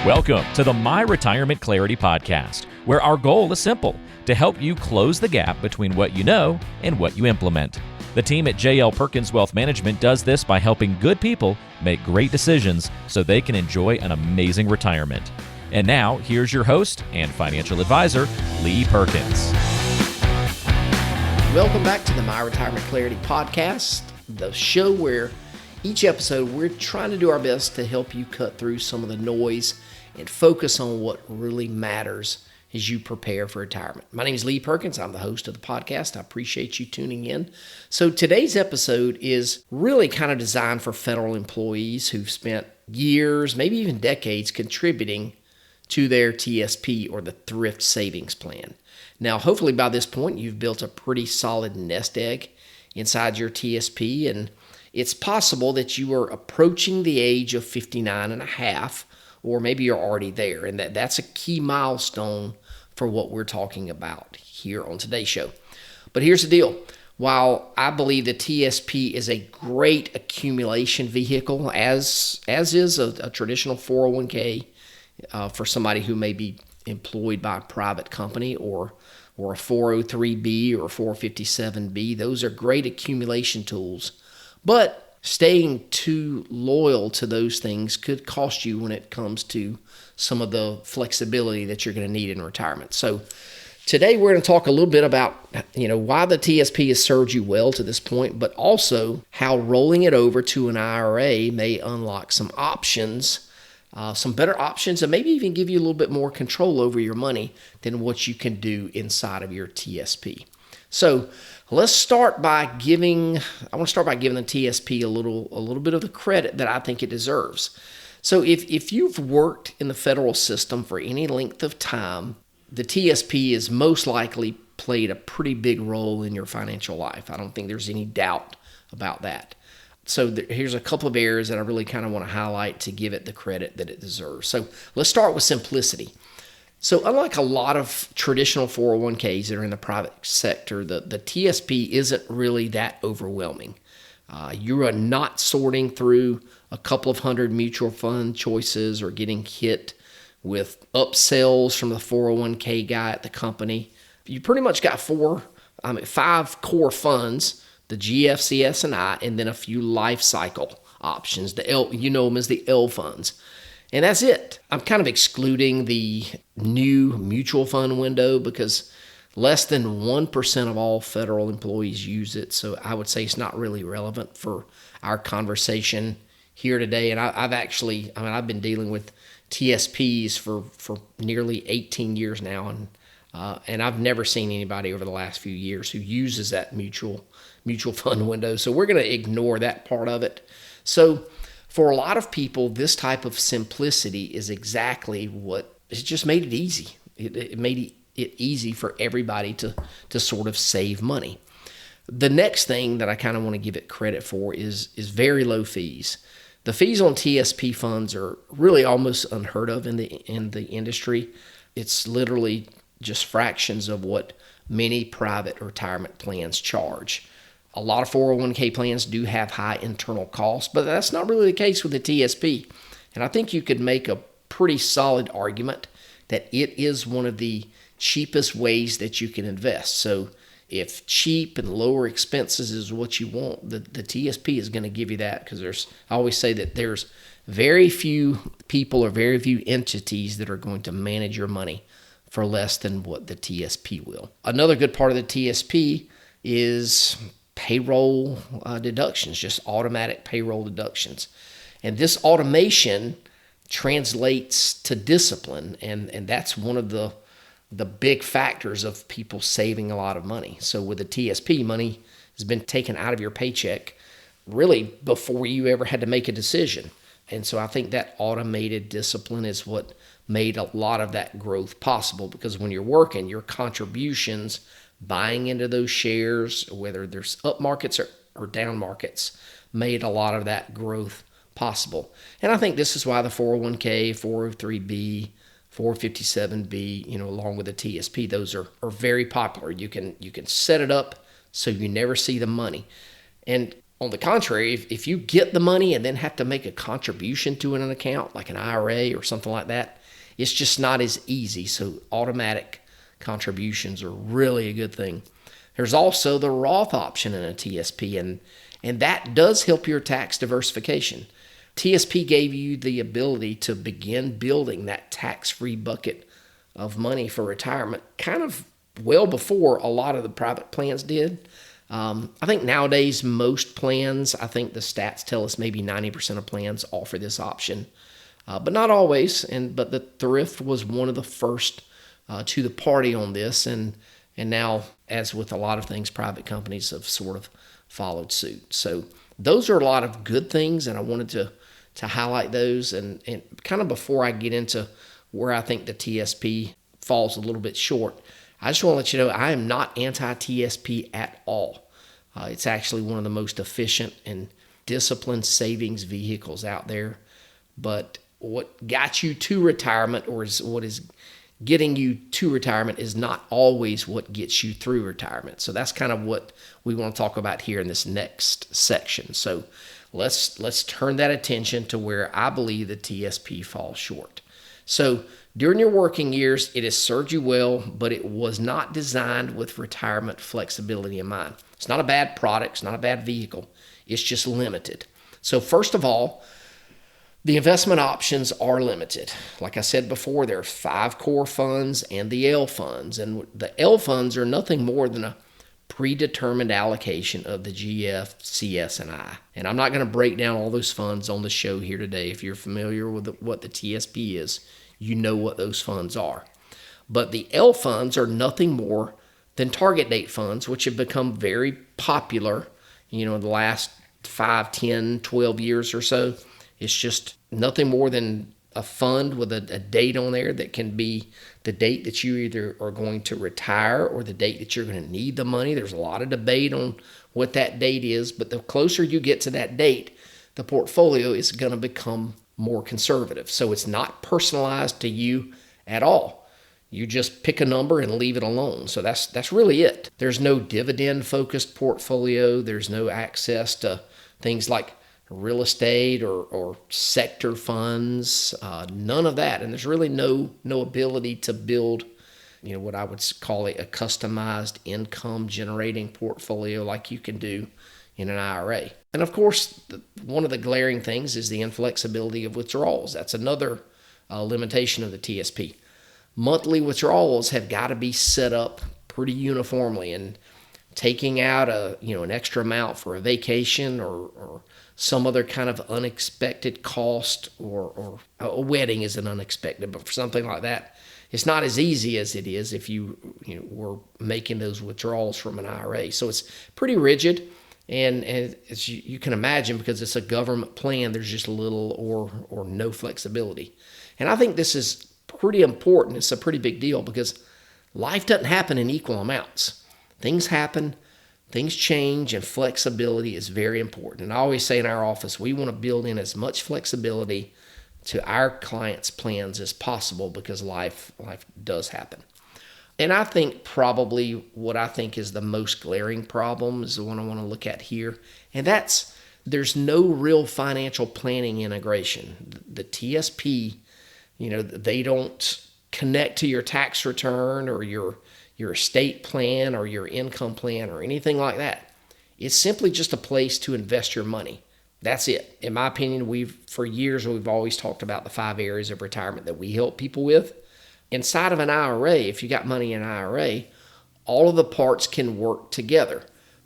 Welcome to the My Retirement Clarity Podcast, where our goal is simple, to help you close the gap between what you know and what you implement. The team at JL Perkins Wealth Management does this by helping good people make great decisions so they can enjoy an amazing retirement. And now, here's your host and financial advisor, Lee Perkins. Welcome back to the My Retirement Clarity Podcast, the show where each episode we're trying to do our best to help you cut through some of the noise and focus on what really matters as you prepare for retirement. My name is Lee Perkins. I'm the host of the podcast. I appreciate you tuning in. So today's episode is really kind of designed for federal employees who've spent years, maybe even decades, contributing to their TSP or the Thrift Savings Plan. Now, hopefully by this point, you've built a pretty solid nest egg inside your TSP, and it's possible that you are approaching the age of 59 and a half, or maybe you're already there, and that's a key milestone for what we're talking about here on today's show. But here's the deal. While I believe the TSP is a great accumulation vehicle, as is a traditional 401k for somebody who may be employed by a private company or a 403B or 457B, those are great accumulation tools. But staying too loyal to those things could cost you when it comes to some of the flexibility that you're going to need in retirement. So today we're going to talk a little bit about, why the TSP has served you well to this point, but also how rolling it over to an IRA may unlock some options, some better options, and maybe even give you a little bit more control over your money than what you can do inside of your TSP. So let's start by giving the TSP a little bit of the credit that I think it deserves. So if you've worked in the federal system for any length of time, the TSP has most likely played a pretty big role in your financial life. I don't think there's any doubt about that. So here's a couple of areas that I really kind of want to highlight to give it the credit that it deserves. So let's start with simplicity. So unlike a lot of traditional 401ks that are in the private sector, the TSP isn't really that overwhelming. You are not sorting through a couple of hundred mutual fund choices or getting hit with upsells from the 401k guy at the company. You pretty much got five core funds, the GFCS and I, and then a few life cycle options. You know them as the L funds. And that's it. I'm kind of excluding the new mutual fund window because less than 1% of all federal employees use it. So I would say it's not really relevant for our conversation here today. And I've been dealing with TSPs for nearly 18 years now. And I've never seen anybody over the last few years who uses that mutual fund window. So we're going to ignore that part of it. So for a lot of people, this type of simplicity is exactly what it just made it easy. It made it easy for everybody to sort of save money. The next thing that I kind of want to give it credit for is very low fees. The fees on TSP funds are really almost unheard of in the industry. It's literally just fractions of what many private retirement plans charge. A lot of 401k plans do have high internal costs, but that's not really the case with the TSP. And I think you could make a pretty solid argument that it is one of the cheapest ways that you can invest. So if cheap and lower expenses is what you want, the TSP is going to give you that, because I always say that there's very few people or very few entities that are going to manage your money for less than what the TSP will. Another good part of the TSP is payroll deductions, just automatic payroll deductions. And this automation translates to discipline, and that's one of the big factors of people saving a lot of money. So with the TSP, money has been taken out of your paycheck really before you ever had to make a decision. And so I think that automated discipline is what made a lot of that growth possible, because when you're working, your contributions, buying into those shares, whether there's up markets or down markets, made a lot of that growth possible. And I think this is why the 401k, 403b, 457b, along with the TSP, those are very popular. You can set it up so you never see the money. And On the contrary, if you get the money and then have to make a contribution to an account, like an IRA or something like that, it's just not as easy. So automatic contributions are really a good thing. There's also the Roth option in a TSP, and that does help your tax diversification. TSP gave you the ability to begin building that tax-free bucket of money for retirement kind of well before a lot of the private plans did. I think nowadays most plans, I think the stats tell us maybe 90% of plans offer this option, but not always. But the Thrift was one of the first to the party on this, and now, as with a lot of things, private companies have sort of followed suit. So those are a lot of good things, and I wanted to highlight those. And kind of before I get into where I think the TSP falls a little bit short, I just want to let you know I am not anti-TSP at all. It's actually one of the most efficient and disciplined savings vehicles out there. But what got you to retirement, or what is getting you to retirement, is not always what gets you through retirement. So that's kind of what we want to talk about here in this next section. So let's turn that attention to where I believe the TSP falls short. So during your working years, it has served you well, but it was not designed with retirement flexibility in mind. It's not a bad product. It's not a bad vehicle. It's just limited. So first of all, the investment options are limited. Like I said before, there are 5 core funds and the L funds. And the L funds are nothing more than a predetermined allocation of the GF, CS, and I. And I'm not going to break down all those funds on the show here today. If you're familiar with what the TSP is, you know what those funds are. But the L funds are nothing more than target date funds, which have become very popular, in the last 5, 10, 12 years or so. It's just nothing more than a fund with a date on there that can be the date that you either are going to retire or the date that you're going to need the money. There's a lot of debate on what that date is, but the closer you get to that date, the portfolio is going to become more conservative. So it's not personalized to you at all. You just pick a number and leave it alone. So that's really it. There's no dividend-focused portfolio. There's no access to things like real estate or sector funds, none of that. And there's really no ability to build, what I would call a customized income generating portfolio like you can do in an IRA. And of course, one of the glaring things is the inflexibility of withdrawals. That's another limitation of the TSP. Monthly withdrawals have got to be set up pretty uniformly, and taking out an extra amount for a vacation or some other kind of unexpected cost, or a wedding isn't unexpected, but for something like that, it's not as easy as it is if you were making those withdrawals from an IRA. So it's pretty rigid, and as you can imagine, because it's a government plan, there's just little or no flexibility. And I think this is pretty important. It's a pretty big deal because life doesn't happen in equal amounts. Things happen. Things change, and flexibility is very important. And I always say in our office, we want to build in as much flexibility to our clients' plans as possible because life does happen. And I think probably what I think is the most glaring problem is the one I want to look at here. And that's there's no real financial planning integration. The TSP, they don't connect to your tax return or your estate plan or your income plan or anything like that. It's simply just a place to invest your money. That's it. In my opinion, for years we've always talked about the 5 areas of retirement that we help people with. Inside of an IRA, if you got money in an IRA, all of the parts can work together.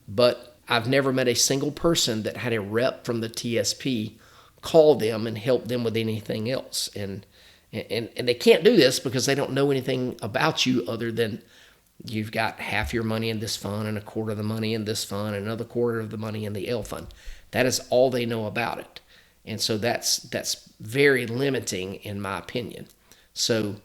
But I've never met a single person that had a rep from the TSP call them and help them with anything else. And they can't do this because they don't know anything about you other than you've got half your money in this fund and a quarter of the money in this fund and another quarter of the money in the L fund. That is all they know about it. And so that's very limiting in my opinion. So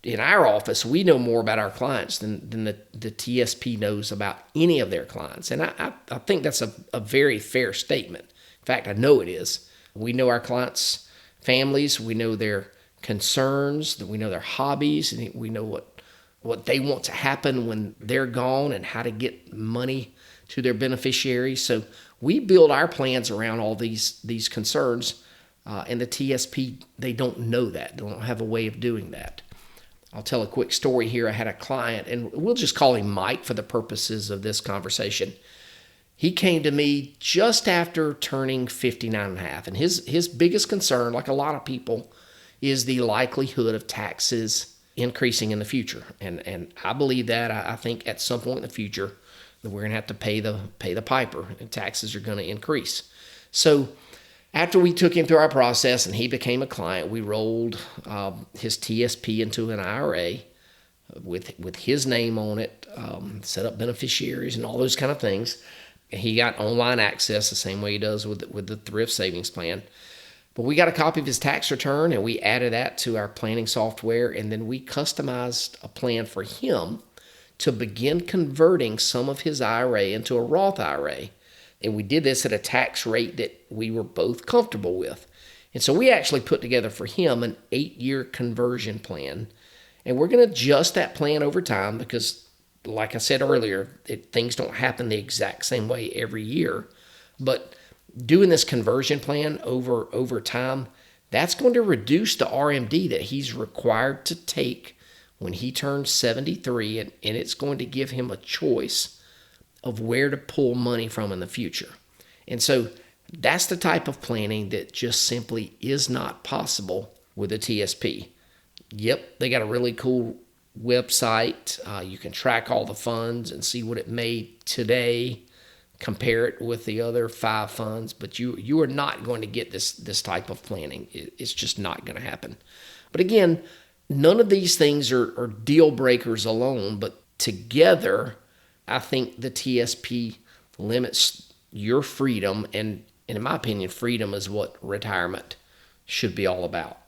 in our office, we know more about our clients than the TSP knows about any of their clients. And I think that's a very fair statement. In fact, I know it is. We know our clients' families. We know their concerns. We know their hobbies. And we know what they want to happen when they're gone and how to get money to their beneficiaries. So we build our plans around all these concerns, and the TSP, they don't know that. They don't have a way of doing that. I'll tell a quick story here. I had a client, and we'll just call him Mike for the purposes of this conversation. He came to me just after turning 59 and a half, and his biggest concern, like a lot of people, is the likelihood of taxes increasing in the future. And I believe that. I think at some point in the future that we're going to have to pay the piper, and taxes are going to increase. So after we took him through our process and he became a client, we rolled his TSP into an IRA with his name on it, set up beneficiaries and all those kind of things. He got online access the same way he does with the Thrift Savings Plan. But we got a copy of his tax return and we added that to our planning software, and then we customized a plan for him to begin converting some of his IRA into a Roth IRA. And we did this at a tax rate that we were both comfortable with. And so we actually put together for him an 8-year conversion plan. And we're going to adjust that plan over time because, like I said earlier, things don't happen the exact same way every year. But doing this conversion plan over time, that's going to reduce the RMD that he's required to take when he turns 73, and it's going to give him a choice of where to pull money from in the future. And so that's the type of planning that just simply is not possible with a TSP. Yep, they got a really cool website. You can track all the funds and see what it made today, compare it with the other 5 funds, but you are not going to get this type of planning. It's just not going to happen. But again, none of these things are deal breakers alone, but together, I think the TSP limits your freedom, and in my opinion, freedom is what retirement should be all about.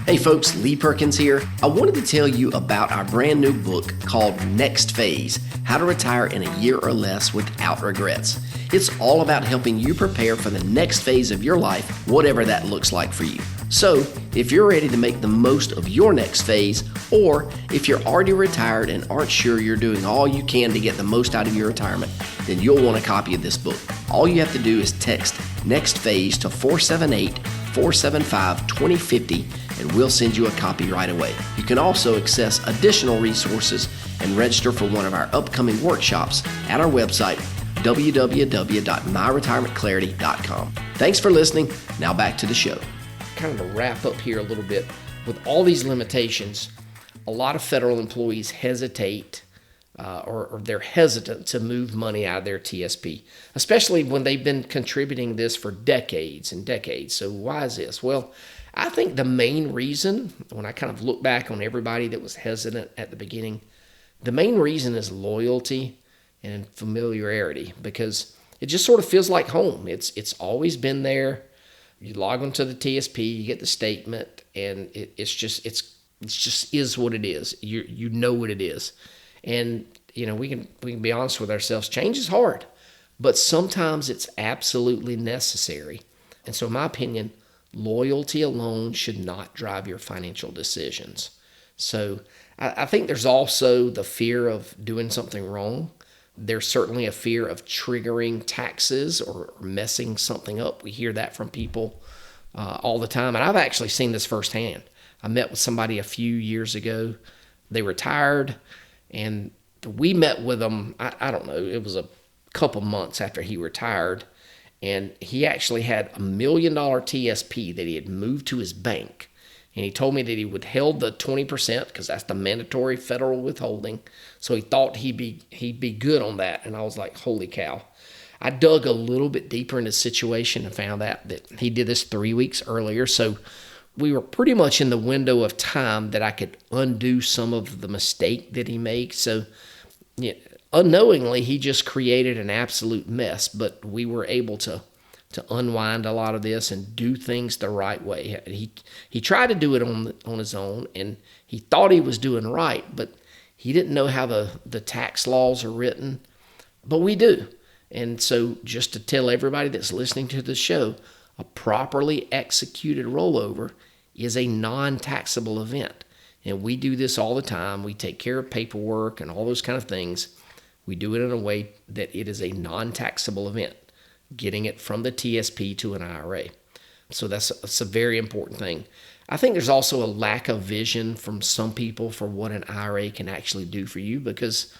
Hey folks, Lee Perkins here. I wanted to tell you about our brand new book called Next Phase: How to Retire in a Year or Less Without Regrets. It's all about helping you prepare for the next phase of your life, whatever that looks like for you. So, if you're ready to make the most of your next phase, or if you're already retired and aren't sure you're doing all you can to get the most out of your retirement, then you'll want a copy of this book. All you have to do is text Next Phase to 478-475-2050, and we'll send you a copy right away. You can also access additional resources and register for one of our upcoming workshops at our website, www.myretirementclarity.com. Thanks for listening. Now back to the show. Kind of to wrap up here a little bit, with all these limitations, a lot of federal employees hesitate or they're hesitant to move money out of their TSP, especially when they've been contributing this for decades and decades. So why is this? Well, I think the main reason, when I kind of look back on everybody that was hesitant at the beginning, the main reason is loyalty and familiarity, because it just sort of feels like home. It's always been there. You log onto the TSP, you get the statement, and it's just is what it is. You know what it is, and we can be honest with ourselves. Change is hard, but sometimes it's absolutely necessary. And so, in my opinion, loyalty alone should not drive your financial decisions. So, I think there's also the fear of doing something wrong. There's certainly a fear of triggering taxes or messing something up. We hear that from people all the time. And I've actually seen this firsthand. I met with somebody a few years ago. They retired, and we met with them, I don't know, it was a couple months after he retired. And he actually had $1 million TSP that he had moved to his bank. And he told me that he withheld the 20% because that's the mandatory federal withholding. So he thought he'd be good on that. And I was like, holy cow. I dug a little bit deeper into the situation and found out that he did this 3 weeks earlier. So we were pretty much in the window of time that I could undo some of the mistake that he made. So unknowingly, he just created an absolute mess. But we were able to unwind a lot of this and do things the right way. He tried to do it on his own, and he thought he was doing right, but he didn't know how the tax laws are written. But we do. And so just to tell everybody that's listening to the show, a properly executed rollover is a non-taxable event. And we do this all the time. We take care of paperwork and all those kind of things. We do it in a way that it is a non-taxable event, getting it from the TSP to an IRA. So that's a very important thing. I think there's also a lack of vision from some people for what an IRA can actually do for you, because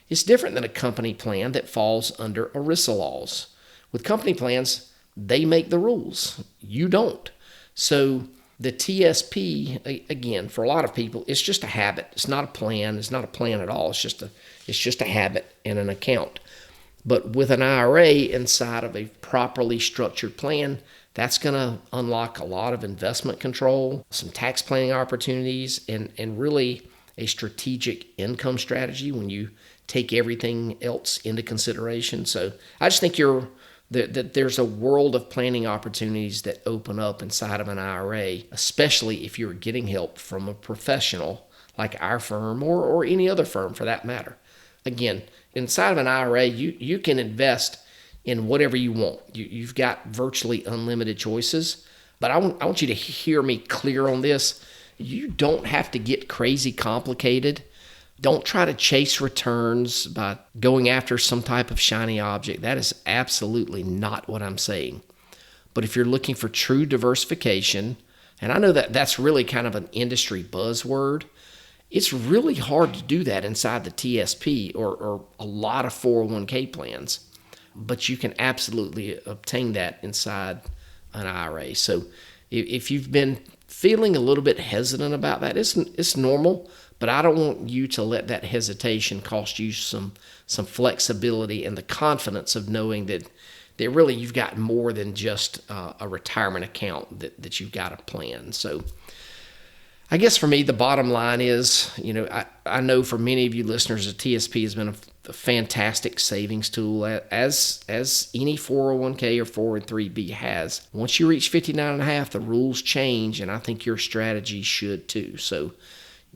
it's different than a company plan that falls under ERISA laws. With company plans, they make the rules. You don't. So the TSP, again, for a lot of people, it's just a habit. It's not a plan. It's not a plan at all. It's just a habit and an account. But with an IRA inside of a properly structured plan, that's going to unlock a lot of investment control, some tax planning opportunities, and really a strategic income strategy when you take everything else into consideration. So I just think that there's a world of planning opportunities that open up inside of an IRA, especially if you're getting help from a professional like our firm or any other firm for that matter. Again, inside of an IRA, you can invest in whatever you want. You've got virtually unlimited choices, but I want you to hear me clear on this. You don't have to get crazy complicated. Don't try to chase returns by going after some type of shiny object. That is absolutely not what I'm saying. But if you're looking for true diversification, and I know that that's really kind of an industry buzzword, it's really hard to do that inside the TSP or a lot of 401k plans. But you can absolutely obtain that inside an IRA. So if you've been feeling a little bit hesitant about that, it's normal, but I don't want you to let that hesitation cost you some flexibility and the confidence of knowing that really you've got more than just a retirement account that you've got a plan. So I guess for me, the bottom line is, I know for many of you listeners, the TSP has been a fantastic savings tool, as any 401k or 403b has. Once you reach 59 and a half, the rules change, and I think your strategy should too. So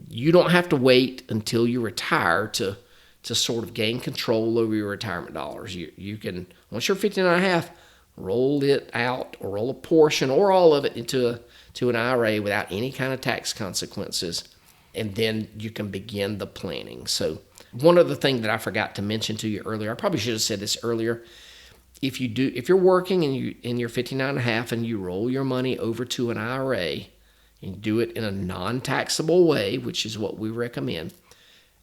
you don't have to wait until you retire to sort of gain control over your retirement dollars. You can, once you're 59 and a half, roll it out or roll a portion or all of it into an IRA without any kind of tax consequences, and then you can begin the planning. So one other thing that I forgot to mention to you earlier, I probably should have said this earlier. If you're working and you're 59 and a half and you roll your money over to an IRA and do it in a non-taxable way, which is what we recommend,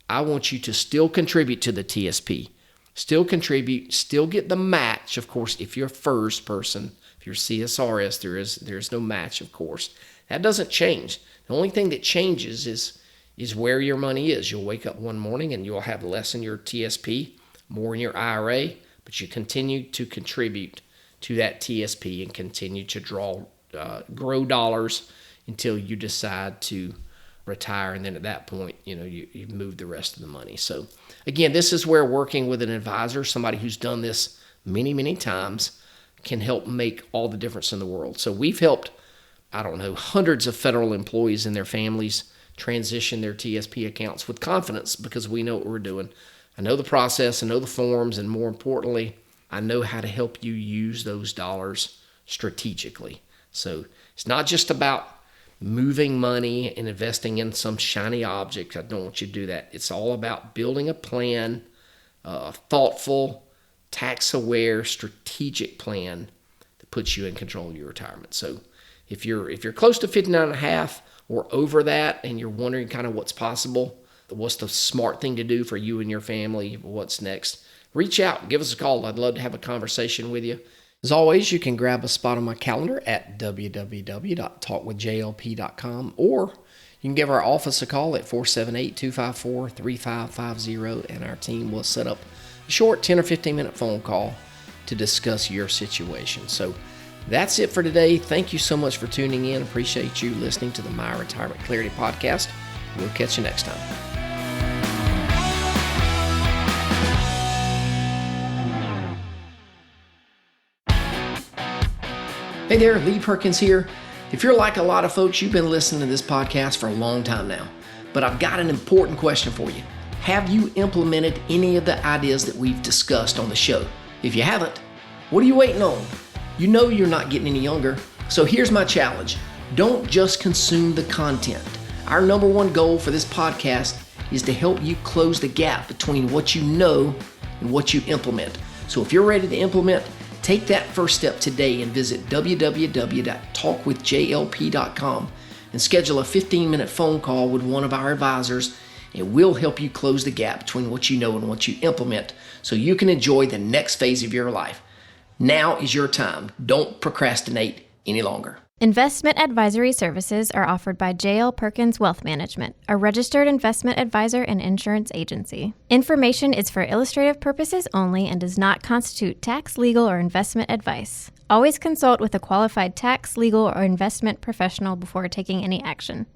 I want you to still contribute to the TSP. Still contribute, still get the match. Of course, if you're a FERS person, if you're CSRS, there is no match, of course. That doesn't change. The only thing that changes is where your money is. You'll wake up one morning and you'll have less in your TSP, more in your IRA, but you continue to contribute to that TSP and continue to grow dollars until you decide to retire, and then at that point, you've moved the rest of the money. So again, this is where working with an advisor, somebody who's done this many, many times, can help make all the difference in the world. So we've helped, hundreds of federal employees and their families transition their TSP accounts with confidence because we know what we're doing. I know the process, I know the forms, and more importantly, I know how to help you use those dollars strategically. So it's not just about moving money and investing in some shiny object. I don't want you to do that. It's all about building a plan, a thoughtful, tax-aware, strategic plan that puts you in control of your retirement. So if you're close to 59 and a half or over that and you're wondering kind of what's possible, what's the smart thing to do for you and your family, what's next, reach out, give us a call. I'd love to have a conversation with you. As always, you can grab a spot on my calendar at www.talkwithjlp.com, or you can give our office a call at 478-254-3550, and our team will set up a short 10 or 15 minute phone call to discuss your situation. So that's it for today. Thank you so much for tuning in. Appreciate you listening to the My Retirement Clarity podcast. We'll catch you next time. Hey there, Lee Perkins here. If you're like a lot of folks, you've been listening to this podcast for a long time now, but I've got an important question for you. Have you implemented any of the ideas that we've discussed on the show? If you haven't, what are you waiting on? You know you're not getting any younger, so here's my challenge. Don't just consume the content. Our number one goal for this podcast is to help you close the gap between what you know and what you implement. So if you're ready to implement, take that first step today and visit www.talkwithjlp.com and schedule a 15-minute phone call with one of our advisors, and we'll help you close the gap between what you know and what you implement so you can enjoy the next phase of your life. Now is your time. Don't procrastinate any longer. Investment advisory services are offered by J.L. Perkins Wealth Management, a registered investment advisor and insurance agency. Information is for illustrative purposes only and does not constitute tax, legal, or investment advice. Always consult with a qualified tax, legal, or investment professional before taking any action.